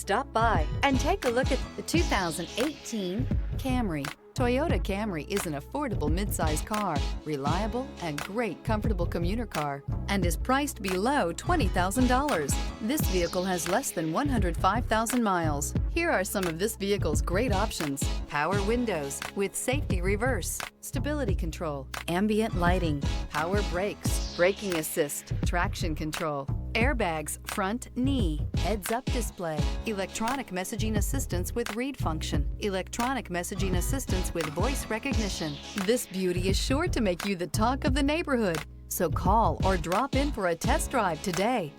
Stop by and take a look at The 2018 Camry. Toyota Camry is an affordable midsize car, reliable and great comfortable commuter car, and is priced below $20,000. This vehicle has less than 105,000 miles. Here are some of this vehicle's great options: power windows with safety reverse, stability control, ambient lighting, power brakes, braking assist, traction control, airbags, front knee, heads-up display, electronic messaging assistance with read function, electronic messaging assistance with voice recognition. This beauty is sure to make you the talk of the neighborhood. So call or drop in for a test drive today.